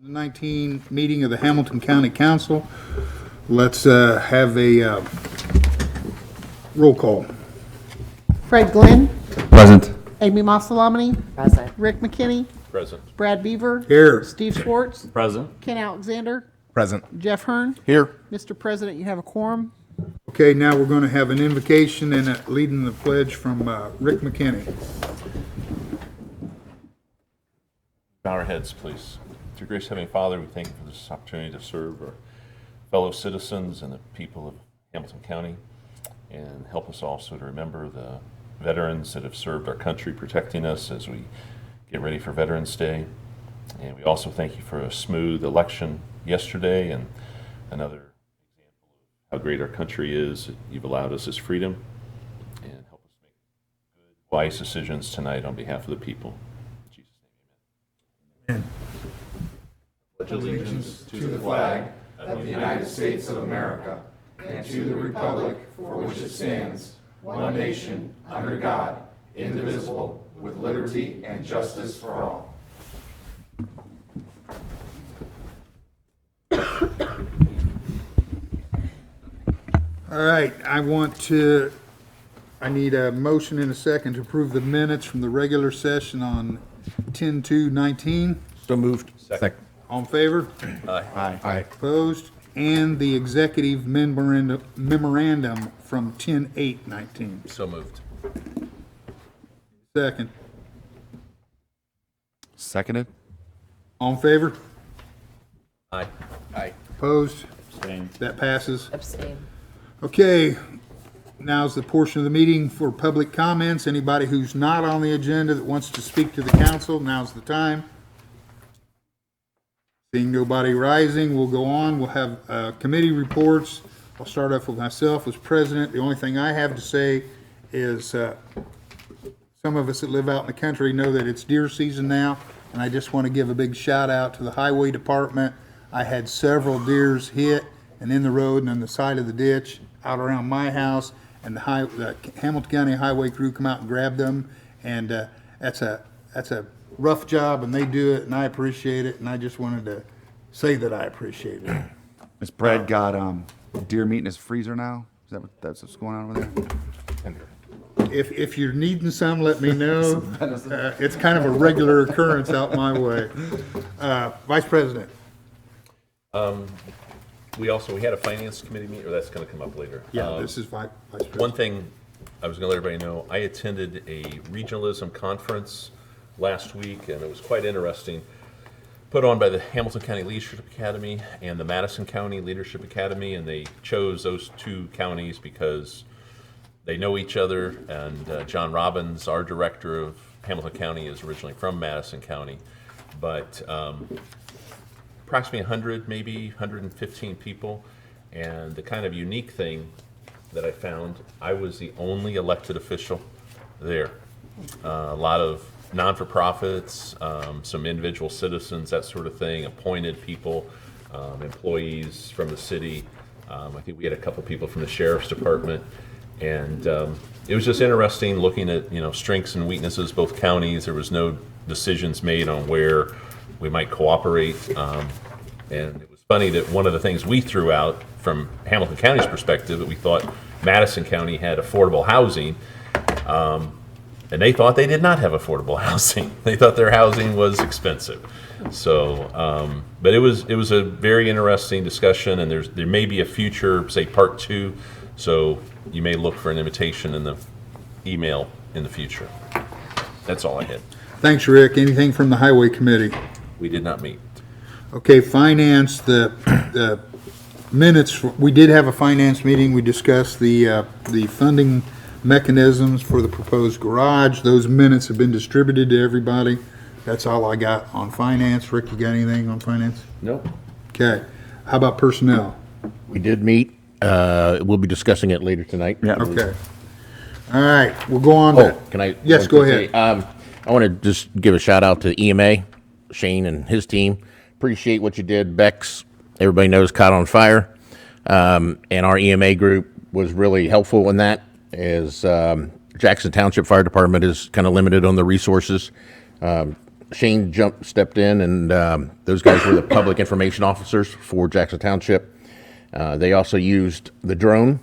2019 meeting of the Hamilton County Council. Let's have a roll call. Fred Glenn, Present. Amy Masalamani, Present. Rick McKinney, Present. Brad Beaver, Here. Steve Schwartz, Present. Ken Alexander, Present. Jeff Hearn. Here. Mr. President, you have a quorum. Okay, now we're going to have an invocation and leading the pledge from Rick McKinney. Bow our heads, please. Dear gracious Heavenly Father, we thank you for this opportunity to serve our fellow citizens and the people of Hamilton County, and help us also to remember the veterans that have served our country, protecting us as we get ready for Veterans Day. And we also thank you for a smooth election yesterday and another example of how great our country is that you've allowed us this freedom, and help us make good, wise decisions tonight on behalf of the people. In Jesus' name, amen. Allegiance to the flag of the United States of America and to the republic for which it stands, one nation, under God, indivisible, with liberty and justice for all. All right, I need a motion and a second to approve the minutes from the regular session on 10/2/19. So moved. Second. All in favor? Aye. Aye. Opposed? And the executive memorandum from 10/8/19. So moved. Second. Seconded. All in favor? Aye. Aye. Opposed? Abstain. That passes. Abstain. Okay, now's the portion of the meeting for public comments. Anybody who's not on the agenda that wants to speak to the council, now's the time. Seeing nobody rising, we'll go on. We'll have committee reports. I'll start off with myself as president. The only thing I have to say is some of us that live out in the country know that it's deer season now, and I just want to give a big shout out to the highway department. I had several deers hit and in the road and on the side of the ditch out around my house, and the Hamilton County Highway crew come out and grabbed them, and that's a rough job, and they do it, and I appreciate it, and I just wanted to say that I appreciate it. Has Brad got deer meat in his freezer now? Is that's what's going on over there? If you're needing some, let me know. It's kind of a regular occurrence out my way. Vice President. We had a finance committee meeting, or that's going to come up later. Yeah, this is Vice President. One thing I was going to let everybody know, I attended a regionalism conference last week, and it was quite interesting, put on by the Hamilton County Leadership Academy and the Madison County Leadership Academy, and they chose those two counties because they know each other, and John Robbins, our director of Hamilton County, is originally from Madison County, but approximately 100, maybe 115 people, and the kind of unique thing that I found, I was the only elected official there. A lot of non-for-profits, some individual citizens, that sort of thing, appointed people, employees from the city. I think we had a couple people from the sheriff's department, and it was just interesting looking at strengths and weaknesses both counties. There was no decisions made on where we might cooperate, and it was funny that one of the things we threw out from Hamilton County's perspective, that we thought Madison County had affordable housing. And they thought they did not have affordable housing. They thought their housing was expensive. So, but it was a very interesting discussion, and there may be a future, say, part 2. So you may look for an invitation in the email in the future. That's all I had. Thanks, Rick. Anything from the Highway Committee? We did not meet. Okay, Finance, the minutes, we did have a Finance meeting. We discussed the funding mechanisms for the proposed garage. Those minutes have been distributed to everybody. That's all I got on Finance. Rick, you got anything on Finance? Nope. Okay. How about Personnel? We did meet. We'll be discussing it later tonight. Yeah. Okay. All right, we'll go on to... Can I? Yes, go ahead. I want to just give a shout out to EMA, Shane and his team. Appreciate what you did. Bex, everybody knows, caught on fire. And our EMA group was really helpful in that, as Jackson Township Fire Department is kind of limited on the resources. Shane stepped in, and those guys were the public information officers for Jackson Township. They also used the drone,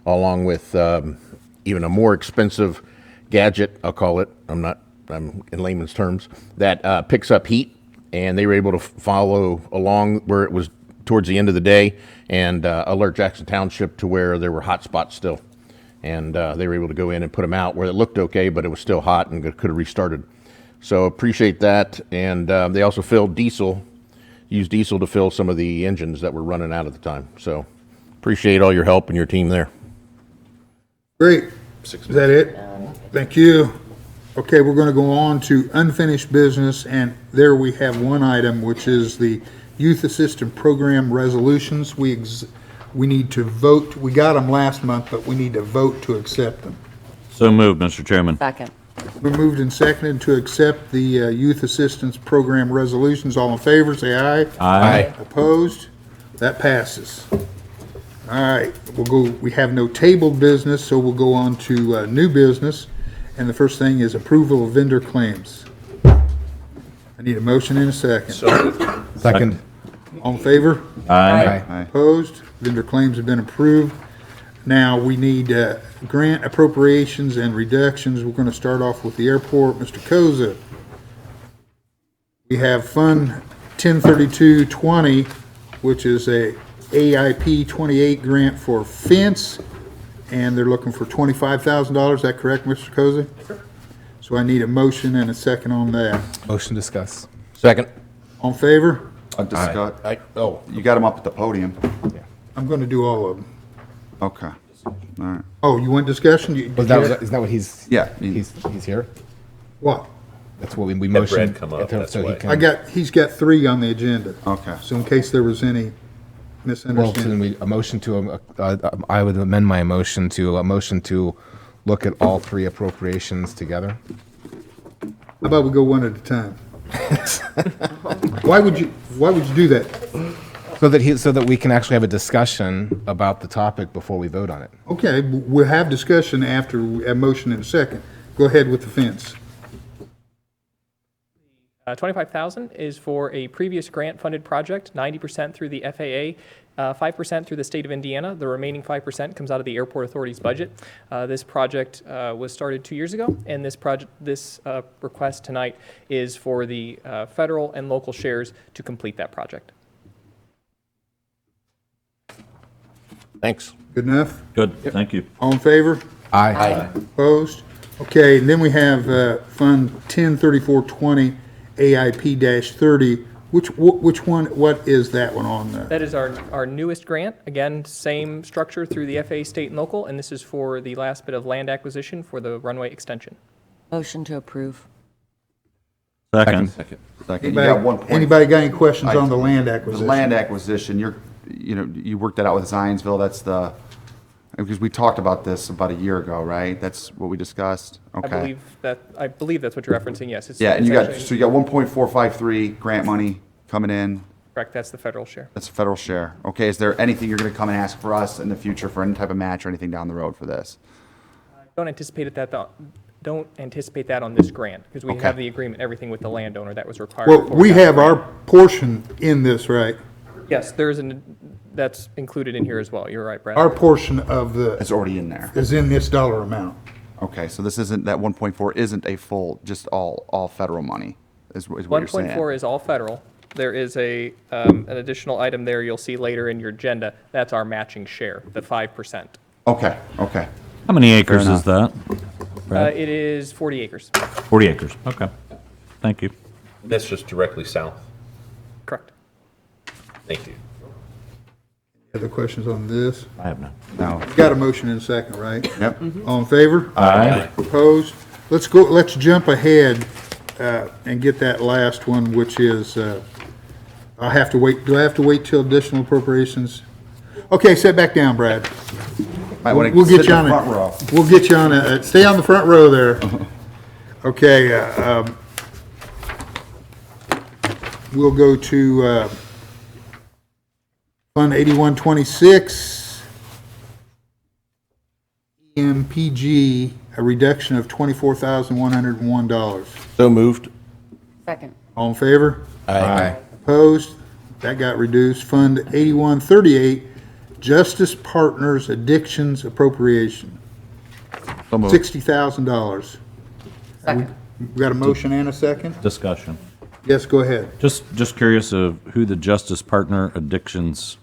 along with even a more expensive gadget, I'll call it, I'm in layman's terms, that picks up heat, and they were able to follow along where it was towards the end of the day and alert Jackson Township to where there were hot spots still. And they were able to go in and put them out where it looked okay, but it was still hot and could have restarted. So appreciate that. And they also used diesel to fill some of the engines that were running out at the time. So appreciate all your help and your team there. Great. Is that it? Thank you. Okay, we're going to go on to unfinished business, and there we have one item, which is the Youth Assistance Program resolutions. We need to vote. We got them last month, but we need to vote to accept them. So moved, Mr. Chairman. Second. We moved and seconded to accept the Youth Assistance Program resolutions. All in favor, say aye. Aye. Opposed? That passes. All right, we have no tabled business, so we'll go on to new business. And the first thing is approval of vendor claims. I need a motion in a second. Second. All in favor? Aye. Opposed? Vendor claims have been approved. Now, we need grant appropriations and reductions. We're going to start off with the airport. Mr. Koza. We have Fund 103220, which is a AIP 28 grant for fence, and they're looking for $25,000. Is that correct, Mr. Koza? So I need a motion and a second on that. Motion discuss. Second. All in favor? Scott, Oh, you got him up at the podium. I'm going to do all of them. Okay. All right. Oh, you want discussion? Isn't that what he's? Yeah. He's here. What? That's what we Brad motioned. come up, so that's he why. can- He's got 3 on the agenda. Okay. So in case there was any Well, misunderstanding. a motion to, I would amend my motion to a motion to look at all 3 appropriations together. How about we go one at a time? Why would you do that? So that we can actually have a discussion about the topic before we vote on it. Okay, we'll have discussion after a motion in a second. Go ahead with the fence. 25,000 is for a previous grant-funded project, 90% through the FAA, 5% through the state of Indiana. The remaining 5% comes out of the Airport Authority's budget. This project was started 2 years ago, and this request tonight is for the federal and local shares to complete that project. thanks. Good enough? Good, thank you. All in favor? Aye. Opposed? Okay, and then we have Fund 103420 AIP-30. Which one, what is that one on? That is our newest grant. Again, same structure through the FAA, state and local, and this is for the last bit of land acquisition for the runway extension. Motion to approve. Second. Second. You got 1 point. Anybody got any questions on the land The acquisition? land acquisition, you worked that out with Zionsville, because we talked about this about a year ago, right? That's what we discussed? Okay. I believe that's what you're referencing, yes. Yeah, and it's you got actually- 1.453 grant money coming in. Correct, that's the federal share. That's a federal share. Okay, is there anything you're gonna come and ask for us in the future for any type of match or anything down the road for this? Don't anticipate that on this grant, because we Okay. have the agreement, everything with the landowner that was required. Well, for we that have grant. our portion in this, right? Yes, that's included in here as well. You're right, Brad. Our portion of It's already in there. is in this dollar amount. Okay, so this isn't, that 1.4 isn't a full, just all federal money, is what you're saying? 1.4 is all federal. There is an additional item there you'll see later in your agenda. That's our matching share, the 5%. Okay. How many acres is that? It is 40 acres. 40 acres, okay. Thank you. That's just directly south. Correct. Thank you. Other questions on this? I have none. No. Got a motion in a second, right? Yep. All in favor? Aye. Opposed? Let's jump ahead and get that last one, which is, I have to wait, do I have to wait till additional appropriations? Okay, sit back down, Brad. Might wanna We'll get sit you in the on front row. it. We'll get you on it. Stay on the front row there. Okay, we'll go to Fund 8126, MPG, a reduction of $24,101. So moved. Second. All in favor? Aye. Opposed? That got reduced. Fund 8138, Justice Partners Addictions Appropriation, So moved. $60,000. Second. We got a motion and a second? Discussion. Yes, go ahead. Just curious of who the Justice Partner Addictions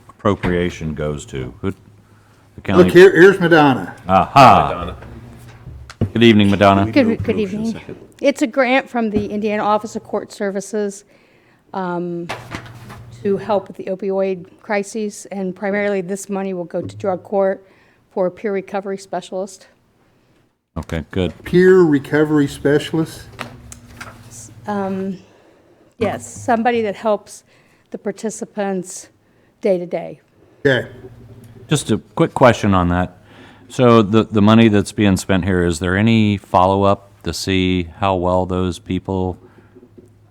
appropriation goes to. Who, the county? Look, here's Madonna. Aha. Donna. Good evening, Madonna. Good evening. It's a grant from the Indiana Office of Court Services to help with the opioid crises, and primarily this money will go to drug court for a peer recovery specialist. Okay, good. Peer Recovery Specialist. Yes, somebody that helps the participants day to day. Okay. Just a quick question on that. So the money that's being spent here, is there any follow-up to see how well those people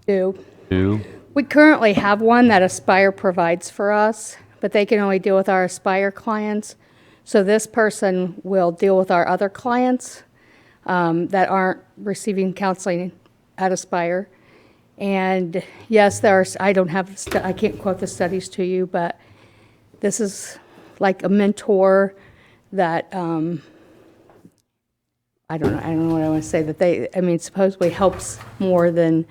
Do. do? We currently have one that Aspire provides for us, but they can only deal with our Aspire clients. So this person will deal with our other clients that aren't receiving counseling at Aspire. And yes, I don't have, I can't quote the studies to you, but this is like a mentor that, I don't know what I want to say, that supposedly helps more than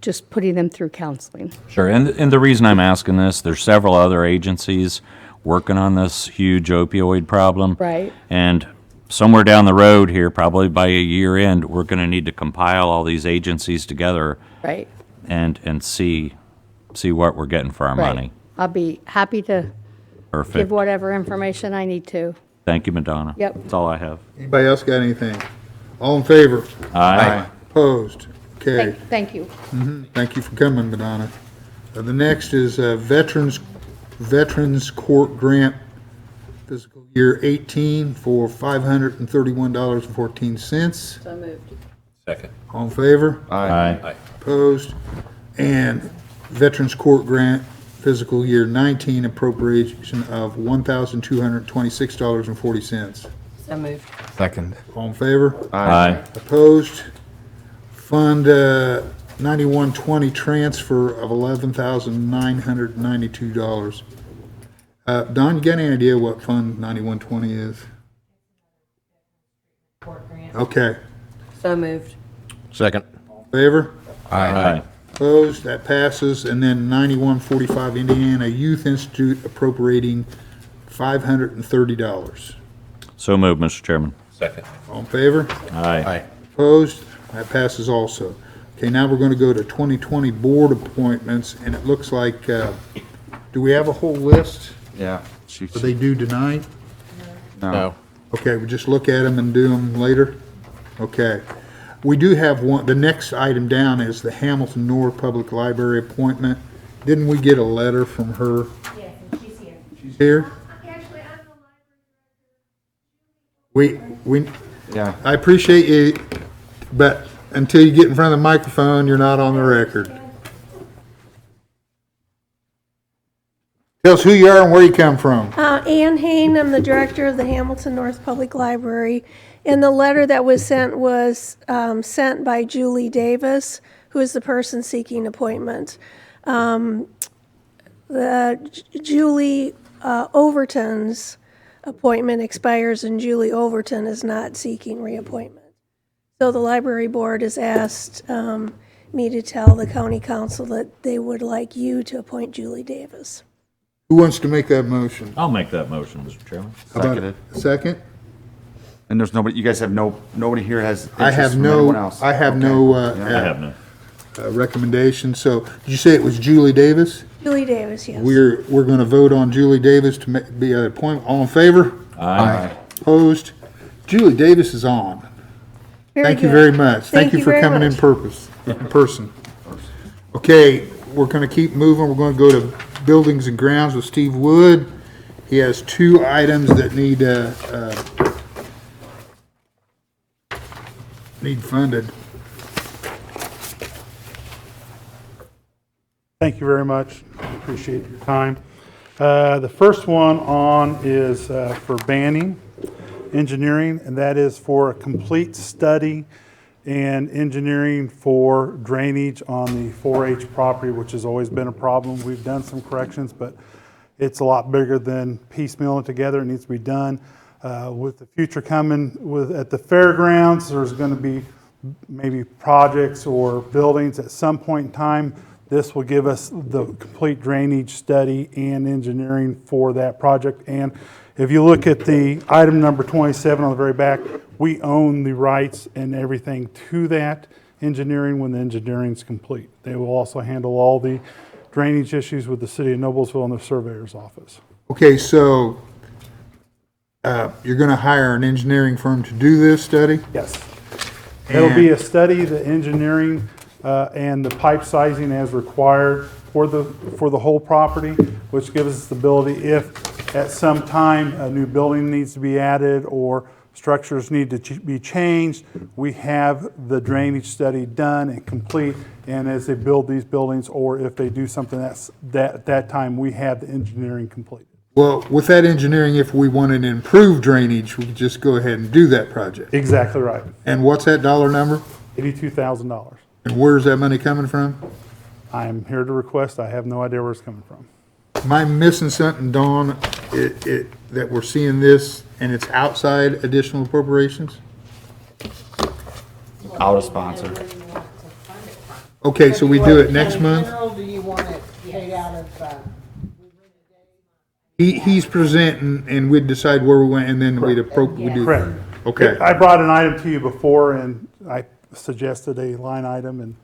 just putting them through counseling. Sure, and the reason I'm asking this, there's several other agencies working on this huge opioid problem. Right. And somewhere down the road here, probably by a year end, we're going to need to compile all these agencies together Right. and see what we're getting for our Right. money. I'll be happy to give Perfect. whatever information I need to. Thank you, Madonna. Yep. That's all I have. Anybody else got anything? All in favor? Aye. Opposed? Okay. Thank you. Thank you for coming, Madonna. The next is Veterans Court Grant, fiscal year 18 for $531.14. So moved. Second. All in favor? Aye. Opposed? And Veterans Court Grant, fiscal year 19 appropriation of $1,226.40. So moved. Second. All in favor? Aye. Opposed? Fund 9120 transfer of $11,992. Don, you got any idea what Fund 9120 is? Okay. So moved. Second. Favor? Aye. Opposed? That passes. And then 9145 Indiana Youth Institute appropriating $530. So moved, Mr. Chairman. Second. All in favor? Aye. Opposed? That passes also. Okay, now we're going to go to 2020 board appointments, and it looks like, do we have a whole list? Yeah. Are they due tonight? No. Okay, we just look at them and do them later? Okay. We do have one, the next item down is the Hamilton North Public Library appointment. Didn't we get a letter from her? Yes, and she's here. She's here? Actually, I'm the library. We, Yeah. I appreciate you, but until you get in front of the microphone, you're not on the record. Tell us who you are and where you come from. Ann Hain, I'm the director of the Hamilton North Public Library, and the letter that was sent by Julie Davis, who is the person seeking appointment. Julie Overton's appointment expires, and Julie Overton is not seeking reappointment. So the library board has asked me to tell the county council that they would like you to appoint Julie Davis. Who wants to make that motion? I'll make that motion, Mr. Chairman. How about Seconded. a second? And there's nobody, you guys have nobody here has I interest have from no, anyone else? I have Okay. no I have none. recommendation. So, did you say it was Julie Davis? Julie Davis, yes. We're going to vote on Julie Davis to be an appointment. All in favor? Aye. Opposed? Julie Davis is on. Thank you good. very much. Thank you for very coming in much. person. Okay, we're going to keep moving. We're going to go to Buildings and Grounds with Steve Wood. He has two items that need funded. Thank you very much. Appreciate your time. The first one on is for Banning Engineering, and that is for a complete study and engineering for drainage on the 4-H property, which has always been a problem. We've done some corrections, but it's a lot bigger than piecemealing it together. It needs to be done. With the future coming at the fairgrounds, there's going to be maybe projects or buildings at some point in time. This will give us the complete drainage study and engineering for that project. And if you look at the item number 27 on the very back, we own the rights and everything to that engineering when the engineering's complete. They will also handle all the drainage issues with the city of Noblesville and the surveyor's office. Okay, so you're going to hire an engineering firm to do this study? Yes. It'll be a study, the engineering and the pipe sizing as required for the whole property, which gives us the ability, if at some time a new building needs to be added or structures need to be changed, we have the drainage study done and complete. And as they build these buildings, or if they do something at that time, we have the engineering completed. Well, with that engineering, if we wanted to improve drainage, we could just go ahead and do that project. Exactly right. And what's that dollar number? $82,000. And where's that money coming from? I am here to request. I have no idea where it's coming from. Am I missing something, Dawn, that we're seeing this and it's outside additional appropriations? Out of sponsor. Okay, so we do it next month? Do you want it paid out of, He's presenting and we'd decide where we went and then we'd do. Correct. Okay. I brought an item to you before and I suggested a line item, and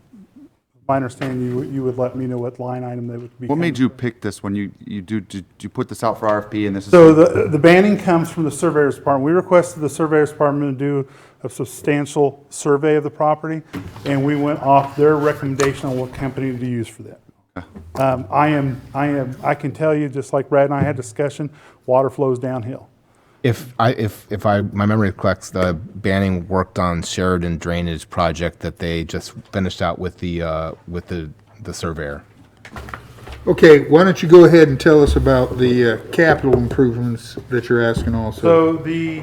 my understanding you would let me know what line item they would be. What made you pick this when did you put this out for RFP and this is? So the banning comes from the surveyor's department. We requested the surveyor's department to do a substantial survey of the property, and we went off their recommendation on what company to use for that. I can tell you, just like Brad and I had discussion, water flows downhill. If my memory corrects, the Banning worked on Sheridan drainage project that they just finished out with the surveyor. Okay, why don't you go ahead and tell us about the capital improvements that you're asking also? So the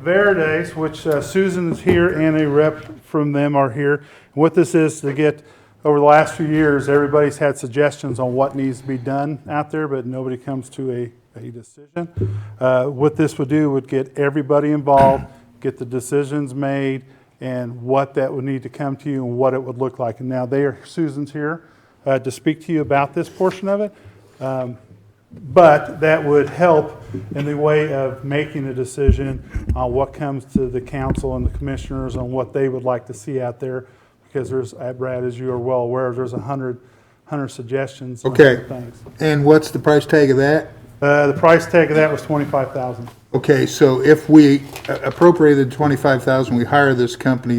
Verdes, which Susan is here and a rep from them are here. What this is to get, over the last few years, everybody's had suggestions on what needs to be done out there, but nobody comes to a decision. What this would do would get everybody involved, get the decisions made, and what that would need to come to you and what it would look like. And now Susan's here to speak to you about this portion of it. But that would help in the way of making a decision on what comes to the council and the commissioners on what they would like to see out there. Because there's, Brad, as you are well aware, there's 100 suggestions. Okay, things. And what's the price tag of that? The price tag of that was $25,000. Okay, so if we appropriated $25,000, we hire this company,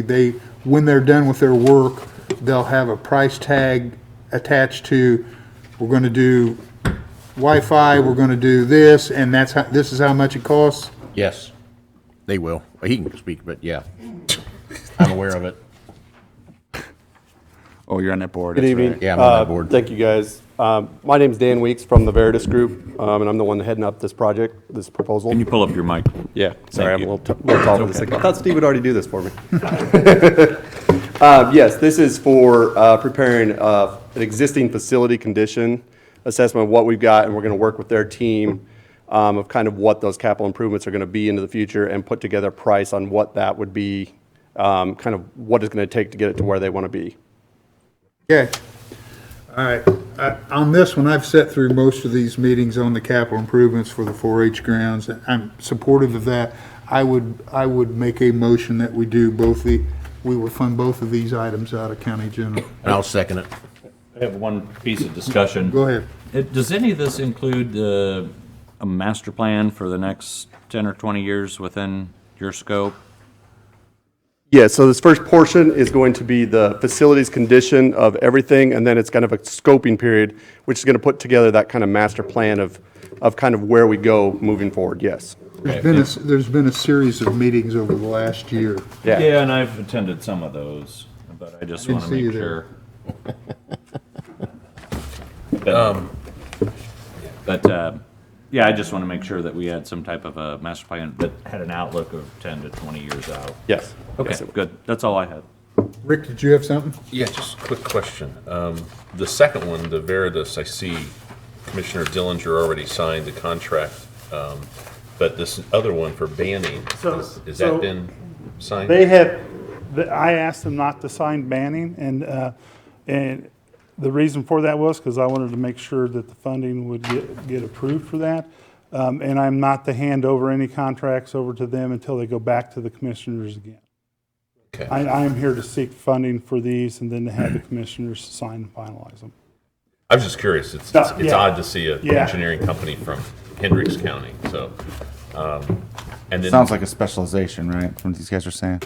when they're done with their work, they'll have a price tag attached to, we're going to do Wi-Fi, we're going to do this, and this is how much it costs? Yes, they will. He can speak, but yeah, I'm aware of it. Oh, you're on that board. Good that's evening. right. Yeah, I'm on that board. Thank you, guys. My name's Dan Weeks from the Veritas Group, and I'm the one heading up this project, this proposal. Can you pull up your mic? Yeah, sorry, I'm Thank a you. little tall for this thing. I thought Steve would already do this for me. Yes, this is for preparing an existing facility condition assessment of what we've got, and we're going to work with their team of kind of what those capital improvements are going to be into the future and put together a price on what that would be, kind of what it's going to take to get it to where they want to be. Okay. All right. On this one, I've sat through most of these meetings on the capital improvements for the 4-H grounds. I'm supportive of that. I would make a motion that we do we would fund both of these items out of county general. And I'll second it. I have one piece of discussion. Go ahead. Does any of this include a master plan for the next 10 or 20 years within your scope? Yeah, so this first portion is going to be the facilities condition of everything, and then it's kind of a scoping period, which is going to put together that kind of master plan of kind of where we go moving forward, yes. There's been a series of meetings over the last year. Yeah, and I've attended some of those, but I just Didn't want to see you make there. sure. But yeah, I just want to make sure that we had some type of a master plan that had an outlook of 10 to 20 years out. Yes. Okay, Yes. good. That's all I had. Rick, did you have something? Yeah, just a quick question. The second one, the Veritas, I see Commissioner Dillinger already signed the contract, but this other one for Banning, So- has so that been signed? They have, I asked them not to sign banning, and the reason for that was because I wanted to make sure that the funding would get approved for that. And I'm not to hand over any contracts over to them until they go back to the commissioners again. Okay. I am here to seek funding for these and then to have the commissioners sign and finalize them. I was just curious. It's Yeah. odd to see an Yeah. engineering company from Hendricks County, so. And then. Sounds like a specialization, right, from what these guys are saying?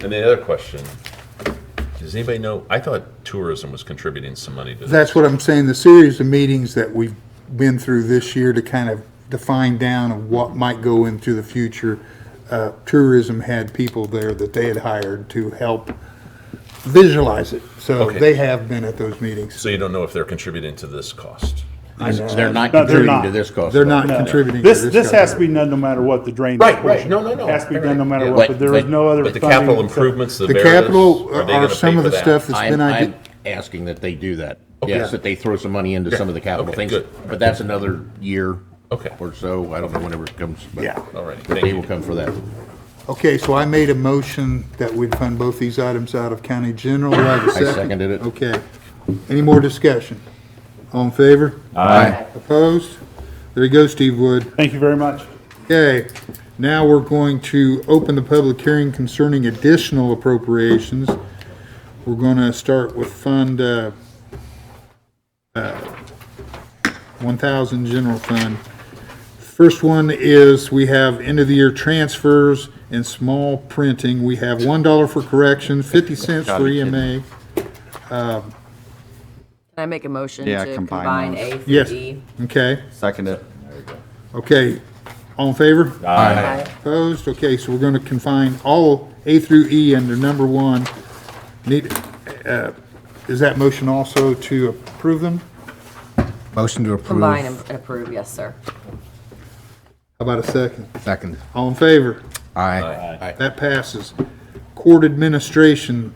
And the other question, does anybody know, I thought tourism was contributing some money to this. That's what I'm saying, the series of meetings that we've been through this year to kind of define down of what might go into the future. Tourism had people there that they had hired to help visualize it. So Okay. they have been at those meetings. So you don't know if they're contributing to this cost? They're not No, they're contributing not. to this cost. They're not No. contributing to This this. has to be done no matter what, the drainage Right, right. portion. No, no, no. It has to be Right, done no right. matter Yeah. what, but there is no other But the funding. capital except- improvements, the The Veritas, capital are they are gonna some pay of for the that? stuff that's been, I'm asking that they do that. Yes, that they throw some money into some of the capital Okay, things. good. But that's another year Okay. or so. I don't know whenever it comes. But Yeah. All right, They thank will you. come for that. Okay, so I made a motion that we'd fund both these items out of county general. Do I have a second? seconded it. Okay. Any more discussion? All in favor? Aye. Opposed? There you go, Steve Wood. Thank you very much. Okay, now we're going to open the public hearing concerning additional appropriations. We're going to start with Fund 1,000 General Fund. First one is we have end-of-the-year transfers and small printing. We have $1 for corrections, 50 cents for EMA. Can I make a motion Yeah, to combine combine those. A through Yes, E? okay, Second it. okay. All in favor? Aye. Opposed? Okay, so we're going to confine all A through E under number one. Need, is that motion also to approve them? Motion to approve. Combine and approve, yes, sir. How about a second? Second. All in favor? Aye. That passes. Court Administration,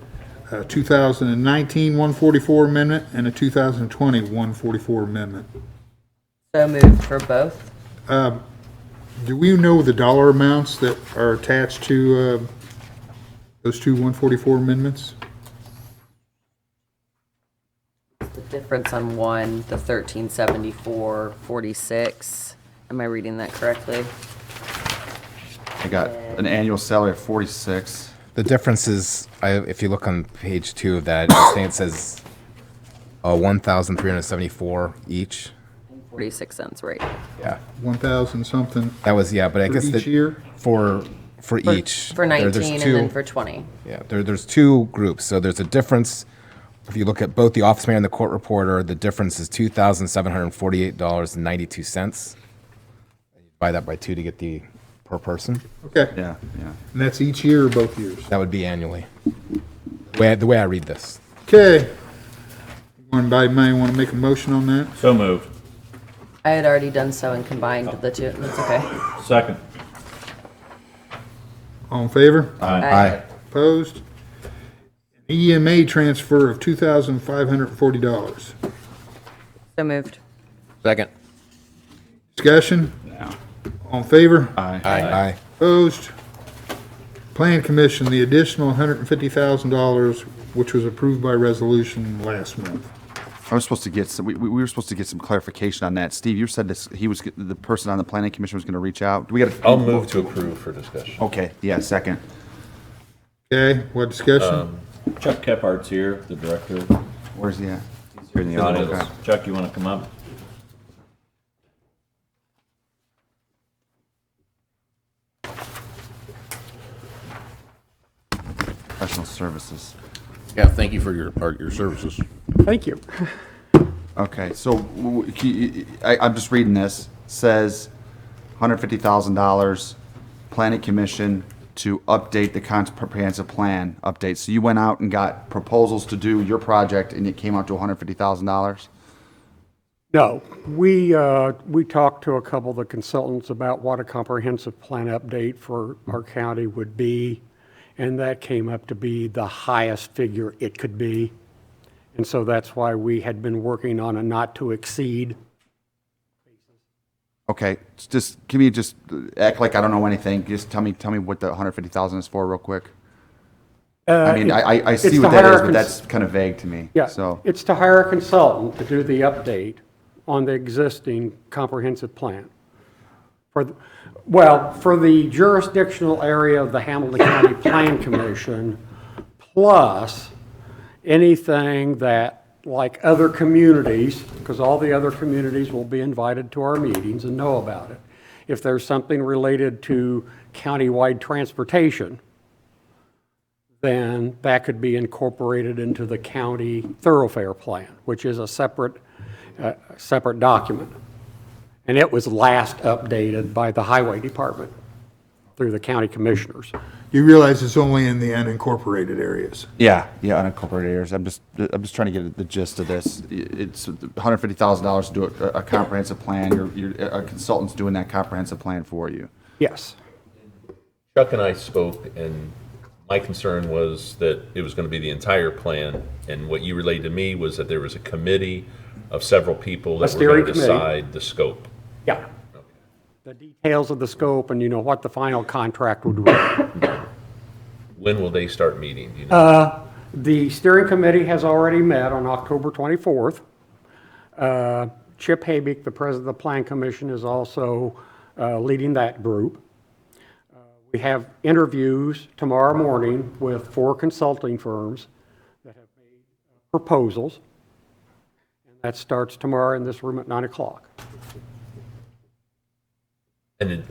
2019 144 amendment and a 2020 144 amendment. So moved for both. Do we know the dollar amounts that are attached to those two 144 amendments? The difference on one, the 1374.46. Am I reading that correctly? I got an annual salary of 46. The difference is, if you look on page 2 of that, I think it says 1,374 each. 46 cents, right? Yeah. 1,000 something That was, yeah, but I for guess each that year? for each. For there's 19 and two- then for 20. Yeah, there's two groups. So there's a difference. If you look at both the office mayor and the court reporter, the difference is $2,748.92. Divide that by 2 to get the per person. Okay, Yeah, yeah. and that's each year or both years? That would be annually. The way I read this. Okay. Anybody might want to make a motion on that? So moved. I had already done so and combined the two. That's okay. Second. All in favor? Aye. Opposed? EMA transfer of $2,540. So moved. Second. Discussion? All in favor? Aye. Opposed? Plan Commission, the additional $150,000, which was approved by resolution last month. I was supposed to get some, we were supposed to get some clarification on that. Steve, you said this, the person on the planning commission was gonna reach out. Do we gotta? I'll move to approve for discussion. Okay, yeah, second. Okay, what discussion? Chuck Kephardt's here, the director. Where's he at? He's here in the Audience. audience. Chuck, you want to come up? Professional services. Yeah, thank you for your services. Thank you. Okay, so I'm just reading this, says $150,000, planning commission to update the comprehensive plan update. So you went out and got proposals to do your project and it came out to $150,000? No, we talked to a couple of the consultants about what a comprehensive plan update for our county would be, and that came up to be the highest figure it could be. And so that's why we had been working on a not to exceed. Okay, just, can you just act like I don't know anything? Just tell me what the 150,000 is for real quick. I mean, I see what that is, but that's kind of vague to me, Yeah, so. it's to hire a consultant to do the update on the existing comprehensive plan. For the jurisdictional area of the Hamilton County Plan Commission, plus anything that, like other communities, because all the other communities will be invited to our meetings and know about it. If there's something related to countywide transportation, then that could be incorporated into the county thoroughfare plan, which is a separate document. And it was last updated by the highway department through the county commissioners. You realize it's only in the unincorporated areas. Yeah, unincorporated areas. I'm just trying to get the gist of this. It's $150,000 to do a comprehensive plan. A consultant's doing that comprehensive plan for you. Yes. Chuck and I spoke, and my concern was that it was going to be the entire plan, and what you relayed to me was that there was a committee of several people that were going to decide the scope. Yeah. The details of the scope and, what the final contract would be. When will they start meeting? Do you know? The steering committee has already met on October 24th. Chip Habig, the president of the Plan Commission, is also leading that group. We have interviews tomorrow morning with 4 consulting firms that have made proposals. And that starts tomorrow in this room at 9 o'clock. And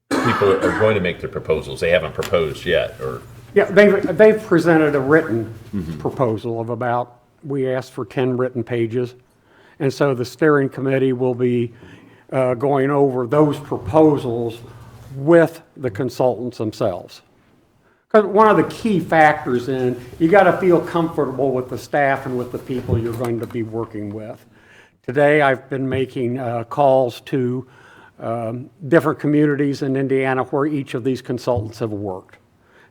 people are going to make their proposals. They haven't proposed yet, or? Yeah, they've presented a written proposal of about, we asked for 10 written pages. And so the steering committee will be going over those proposals with the consultants themselves. Because one of the key factors you got to feel comfortable with the staff and with the people you're going to be working with. Today, I've been making calls to different communities in Indiana where each of these consultants have worked.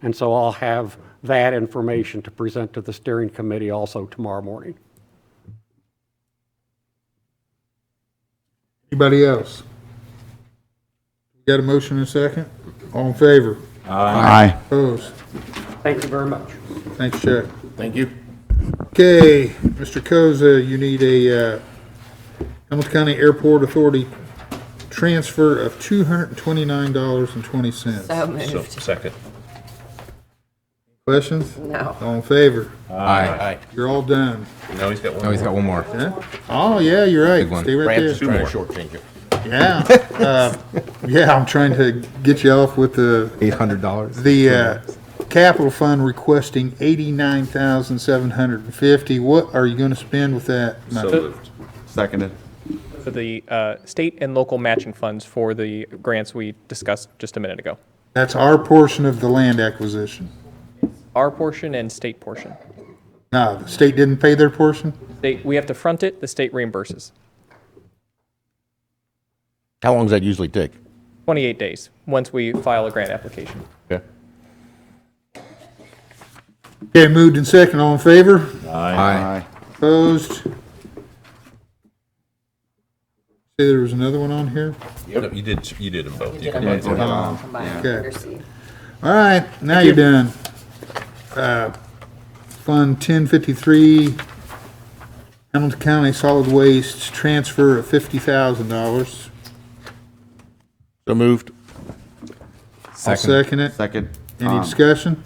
And so I'll have that information to present to the steering committee also tomorrow morning. Anybody else? Got a motion and a second? All in favor? Aye. Opposed? Thank you very much. Thanks, Chuck. Thank you. Okay, Mr. Koza, you need a Hamilton County Airport Authority transfer of $229.20. So moved. Second. Questions? No. All in favor? Aye. You're all done. No, he's got one. Oh, he's got one more. Yeah? Oh, yeah, you're right. Big one. Stay right Brad's there. trying to shortchange you. Yeah. Yeah, I'm trying to get you off with the $800. capital fund requesting $89,750. What are you going to spend with that So money? moved. Seconded. For the state and local matching funds for the grants we discussed just a minute ago. That's our portion of the land acquisition. Our portion and state portion. No, the state didn't pay their portion? We have to front it, the state reimburses. How long does that usually take? 28 days, once we file a grant application. Okay. Okay, moved and second. All in favor? Aye. Opposed? Say there was another one on here? No, you did them both. You Did them combined both them. combined Okay. under C. All right, now you're done. Fund 1053, Hamilton County Solid Waste transfer of $50,000. So moved. I'll second it. Second. Any discussion?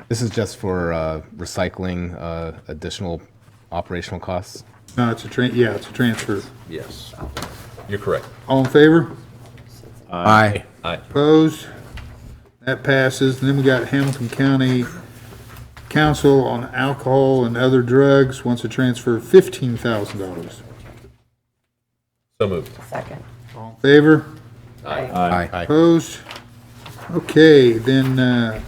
This is just for recycling additional operational costs. No, it's a transfer. Yes. You're correct. All in favor? Aye. Aye. Opposed? That passes. And then we got Hamilton County Council on Alcohol and Other Drugs wants to transfer $15,000. So moved. Second. All in favor? Aye. Opposed? Okay, then,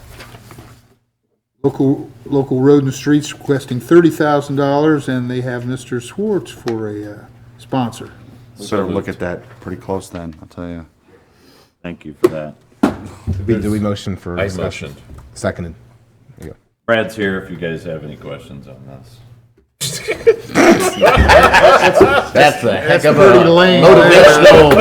local road and streets requesting $30,000, and they have Mr. Swartz for a sponsor. Sort of look at that pretty close then, I'll tell you. Thank you for that. Do we motion for? I discussion? motioned. Seconded. There you go. Brad's here if you guys have any questions on this. That's a heck of a pretty lame. motivational.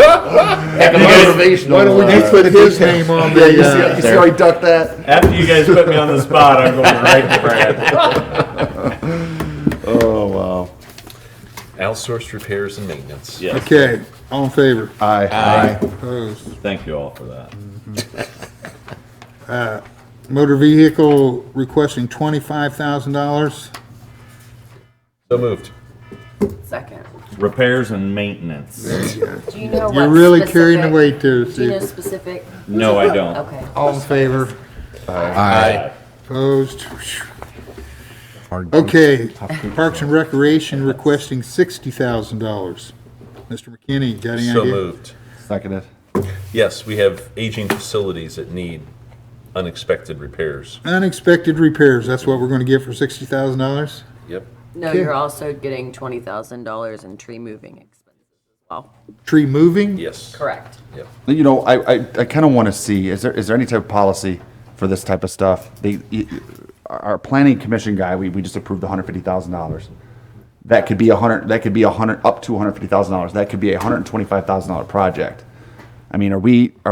Heck of a motivational. Why don't we just put his name on the, You see how he ducked that? After you guys put me on the spot, I'm going right to Brad. Oh, wow. Outsourced repairs and maintenance. Yes. okay, all in favor? Aye. Opposed? Thank you all for that. Motor vehicle requesting $25,000. So moved. Second. Repairs and maintenance. Do you know what You're really carrying the specific- weight there, Do you know Steve. specific? No, I don't. Okay. All in favor? Aye. Opposed? Hard- Okay, Parks and Recreation requesting $60,000. Mr. McKinney, got any So idea? moved. Seconded. Yes, we have aging facilities that need unexpected repairs. Unexpected repairs, that's what we're gonna get for $60,000? Yep. No, Okay. you're also getting $20,000 in tree moving expenses as well. Tree moving? Yes. Correct. Yep. You know, I kind of want to see, is there any type of policy for this type of stuff? Our planning commission guy, we just approved $150,000. That could be up to $150,000. That could be a $125,000 project. I mean, are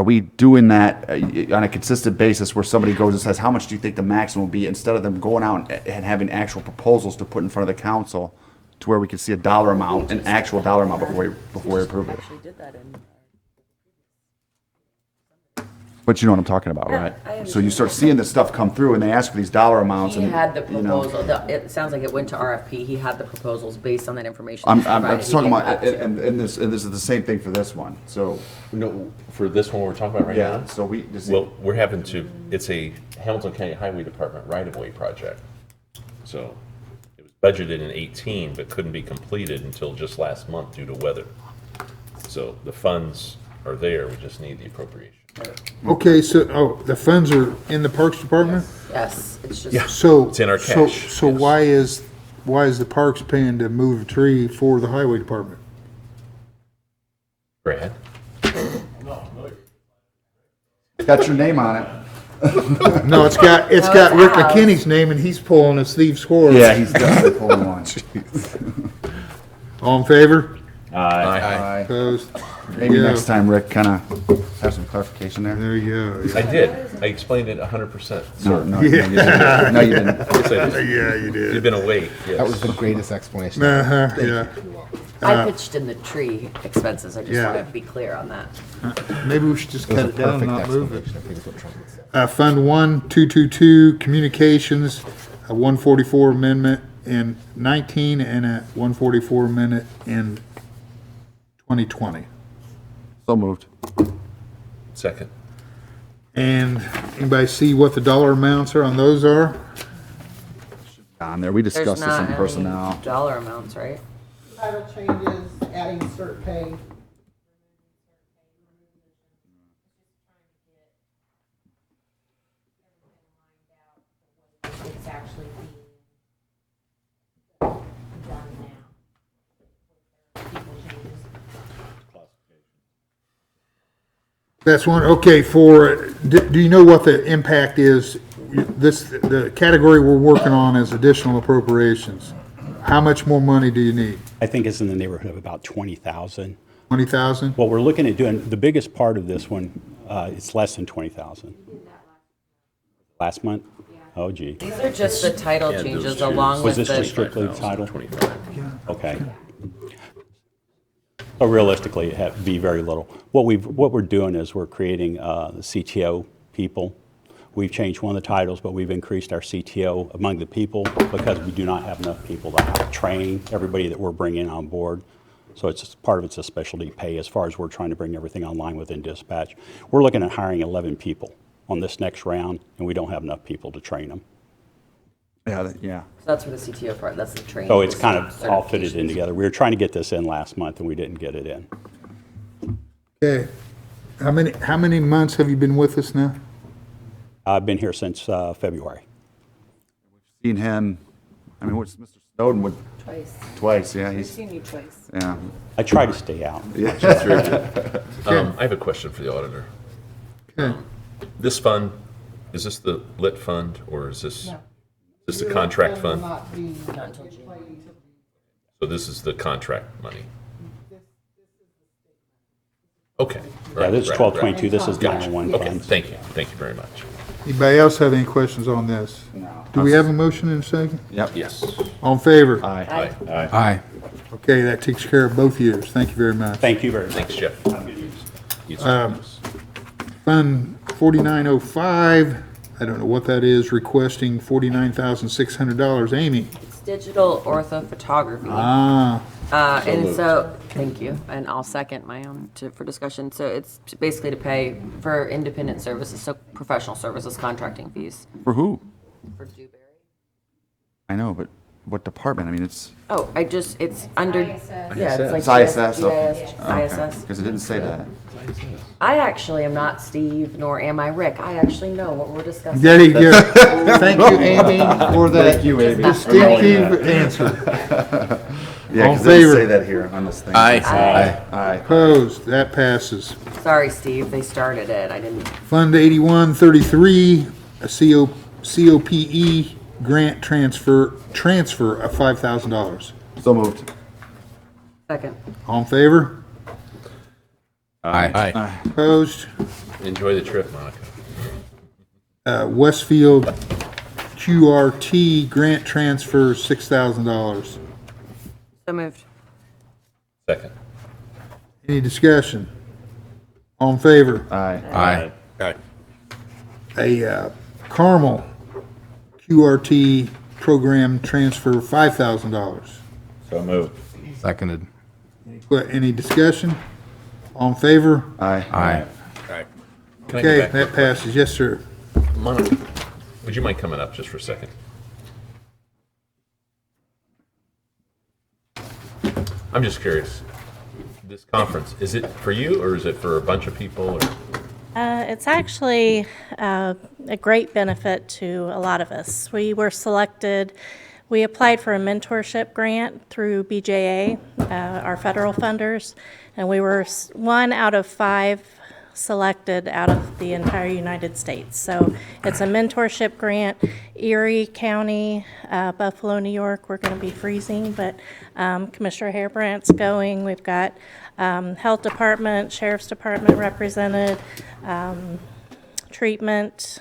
we doing that on a consistent basis where somebody goes and says, how much do you think the maximum will be, instead of them going out and having actual proposals to put in front of the council to where we can see a dollar amount, an actual dollar amount before we approve it? Actually did that in. But you know what I'm talking about, Yeah, right? I So you start seeing this stuff come through and they ask for these dollar amounts He and, had the you know. proposal, it sounds like it went to RFP, he had the proposals based on that information. I'm provided. just He talking gave about, that to- and this is the same thing for this one, so, No, for this one we're talking about right yeah, now? so we just. Well, we're having to, it's a Hamilton County Highway Department right-of-way project. So it was budgeted in 18, but couldn't be completed until just last month due to weather. So the funds are there, we just need the appropriation. Okay, so, the funds are in the Parks Department? Yes, it's just. So. It's in our so- cash, So yes. why is the Parks paying to move a tree for the Highway Department? Brad? Got your name on it. No, it's got No, Rick it's ours. McKinney's name and he's pulling a Steve score. Yeah, he's definitely pulling one. All in favor? Aye. Opposed? Maybe Yeah. next time, Rick, kind of have some clarification there. There you go. I did. I explained it 100%. No, no, you didn't. No, you didn't. Yes, I did. Yeah, you did. You've been awake, yes. That was the greatest explanation. Uh-huh, yeah. I pitched in the tree expenses, I just Yeah. wanted to be clear on that. Maybe we should just It was cut a it down and perfect not move it. explanation, I think is what Trump said. Fund 1222, Communications, a 144 amendment in 19 and a 144 amendment in 2020. So moved. Second. And anybody see what the dollar amounts are on those are? On there, we There's discussed this not in any personnel. dollar amounts, right? Title changes, adding cert pay. It's actually being done now. People changes. That's one, okay, do you know what the impact is? The category we're working on is additional appropriations. How much more money do you need? I think it's in the neighborhood of about 20,000. 20,000? What we're looking at doing, the biggest part of this one, it's less than 20,000. Last month? Oh gee. These are just the title Yeah, changes those two. along Was with this just the, strictly title? 25. Okay. So realistically, it'd be very little. What we're doing is we're creating the CTO people. We've changed one of the titles, but we've increased our CTO among the people because we do not have enough people to train everybody that we're bringing on board. So it's part of it's a specialty pay as far as we're trying to bring everything online within dispatch. We're looking at hiring 11 people on this next round, and we don't have enough people to train them. Yeah, yeah. so that's for the CTO part, that's the training. So it's kind of all fitted in certifications. together. We were trying to get this in last month, and we didn't get it in. Okay. How many months have you been with us now? I've been here since February. Seen him, I mean, what's Mr. Snowden would, twice, yeah, I've he's, seen you twice. yeah. I try to stay out. Yeah. I have a question for the auditor. Okay. This fund, is this the lit fund, or is this the contract Will fund? not be So this is the contract money? Okay. Yeah, this is 1222, this is Gotcha. 911 Okay, funds. thank you very much. Anybody else have any questions on this? No. Do we have a motion in a second? Yep. Yes. All in favor? Aye. Aye. Okay, that takes care of both years. Thank you very much. Thank you very much. Thanks, Jeff. Fund 4905, I don't know what that is, requesting $49,600. Amy? It's digital orthophotography. Ah, And so, thank you, and I'll second my own for discussion. So it's basically to pay for independent services, so professional services, contracting fees For who? for Dewberry. I know, but what department? I mean, it's. Oh, it's under, yeah, it's It's like ISS, okay. ISS. Because it didn't say that. I actually am not Steve, nor am I Rick. I actually know what we're discussing. there you go. Thank you, Amy, for that Thank you, Amy. distinctive answer. Yeah, All in because it favor? didn't say that here on this thing. Aye. Opposed? That passes. Sorry, Steve, they started it. I didn't. Fund 8133, a COPE grant transfer of $5,000. So moved. Second. All in favor? Aye. Opposed? Enjoy the trip, Monica. Westfield QRT grant transfer, $6,000. So moved. Second. Any discussion? All in favor? Aye. Aye. A Carmel QRT program transfer, $5,000. So moved. Seconded. Any discussion? All in favor? Aye. Aye. Can I go Okay, back? that passes. Yes, sir. Monica, would you mind coming up just for a second? I'm just curious. This conference, is it for you or is it for a bunch of people? Or? It's actually a great benefit to a lot of us. We were selected, we applied for a mentorship grant through BJA, our federal funders, and we were one out of 5 selected out of the entire United States. So it's a mentorship grant. Erie County, Buffalo, New York, we're going to be freezing, but Commissioner Hairbrandt's going. We've got Health Department, Sheriff's Department represented, treatment,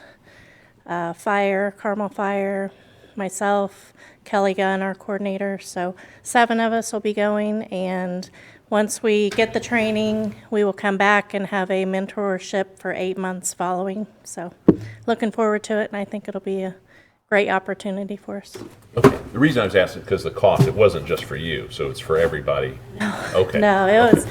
fire, Carmel Fire, myself, Kelly Gunn, our coordinator. So 7 of us will be going, and once we get the training, we will come back and have a mentorship for 8 months following. So looking forward to it, and I think it'll be a great opportunity for us. Okay. The reason I was asking because the cost, it wasn't just for you, so it's for everybody. Okay. No, it was,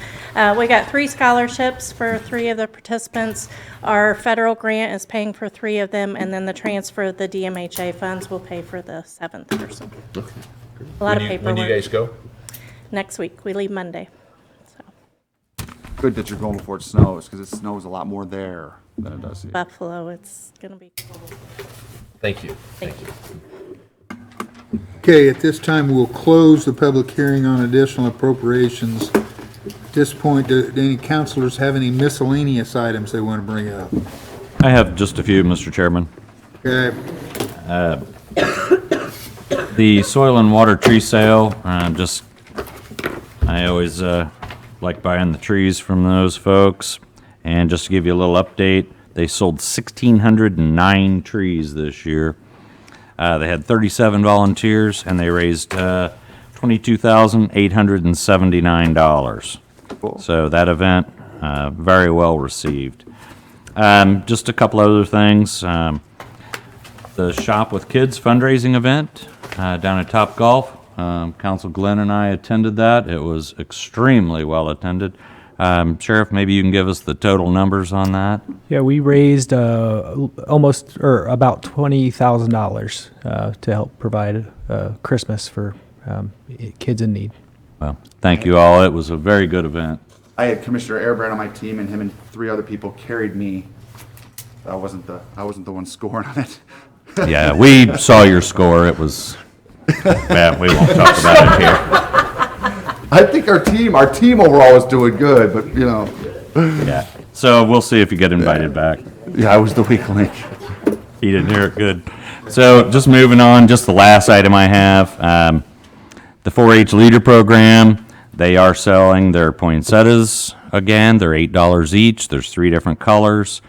we got 3 scholarships for 3 of the participants. Our federal grant is paying for 3 of them, and then the transfer of the DMHA funds will pay for the 7th person. Okay. A lot of When paperwork. do you guys go? Next week, we leave Monday. Good that you're going before it snows, because it snows a lot more there than it does here. Buffalo, it's gonna be cold. Thank you. Thank you. Okay, at this time, we'll close the public hearing on additional appropriations. At this point, do any counselors have any miscellaneous items they want to bring up? I have just a few, Mr. Chairman. Okay, The soil and water tree sale, I always like buying the trees from those folks. And just to give you a little update, they sold 1,609 trees this year. They had 37 volunteers, and they raised $22,879. Cool. So that event, very well received. Just a couple other things. The Shop with Kids fundraising event down at Top Golf. Council Glenn and I attended that. It was extremely well attended. Sheriff, maybe you can give us the total numbers on that? Yeah, we raised almost, or about $20,000 to help provide Christmas for kids in need. Well, thank you all. It was a very good event. I had Commissioner Airbrand on my team, and him and 3 other people carried me. I wasn't the one scoring on it. Yeah, we saw your score. It was, man, we won't talk about it here. I think our team overall was doing good, but you know. Yeah. So we'll see if you get invited back. Yeah, I was the weak link. He didn't hear it good. So just moving on, just the last item I have, the 4-H leader program, they are selling their poinsettias again. They're $8 each. There's 3 different colors.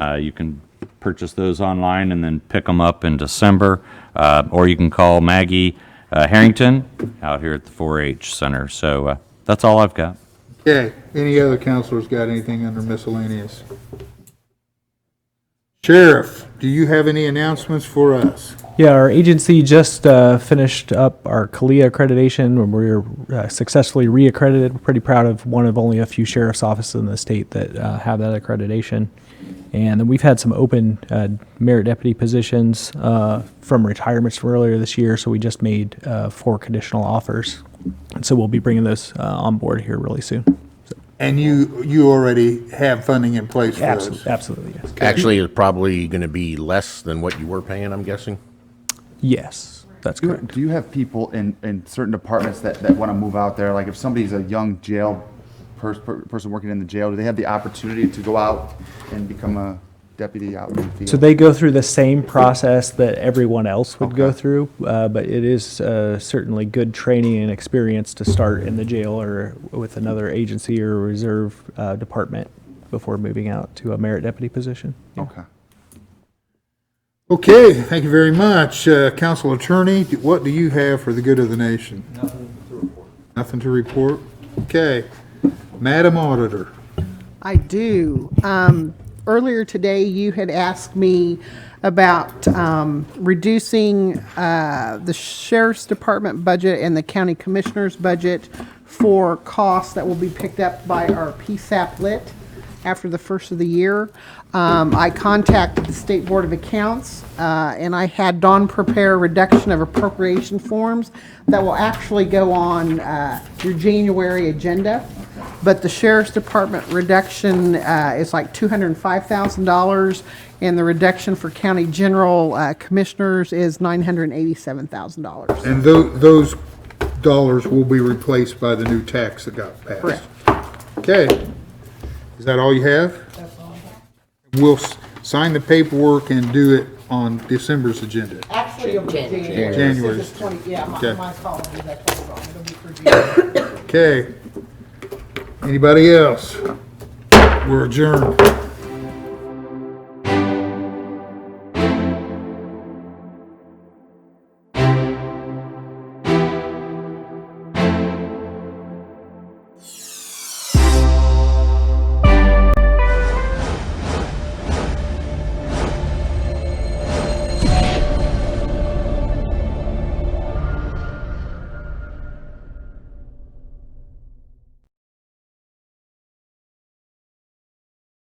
You can purchase those online and then pick them up in December. Or you can call Maggie Harrington out here at the 4-H Center. So that's all I've got. Okay, any other counselors got anything under miscellaneous? Sheriff, do you have any announcements for us? Yeah, our agency just finished up our CALIA accreditation, and we're successfully reaccredited. We're pretty proud of one of only a few sheriff's offices in the state that have that accreditation. And then we've had some open merit deputy positions from retirements from earlier this year, so we just made 4 conditional offers. And so we'll be bringing those on board here really soon. And you already have funding in place for those? Absolutely, yes. Actually, it's probably going to be less than what you were paying, I'm guessing. Yes, that's correct. Do you have people in certain departments that want to move out there? Like if somebody's a young jail person working in the jail, do they have the opportunity to go out and become a deputy out in the field? So they go through the same process that everyone else would go through, but it is certainly good training and experience to start in the jail or with another agency or reserve department before moving out to a merit deputy position. Okay. Okay, thank you very much. Council Attorney, what do you have for the good of the nation? Nothing to report. Nothing to report? Okay. Madam Auditor. I do. Earlier today, you had asked me about reducing the Sheriff's Department budget and the County Commissioner's budget for costs that will be picked up by our PSAP lit after the first of the year. I contacted the State Board of Accounts, and I had Dawn prepare a reduction of appropriation forms that will actually go on your January agenda. But the Sheriff's Department reduction is like $205,000, and the reduction for County General Commissioners is $987,000. And those dollars will be replaced by the new tax that got passed? Correct. Okay. Is that all you have? That's all I have. We'll sign the paperwork and do it on December's agenda. Actually, it'll be January. January. This is 20, yeah, Okay. my apologies, I told you wrong. It'll be for January. Okay. Anybody else? We're adjourned.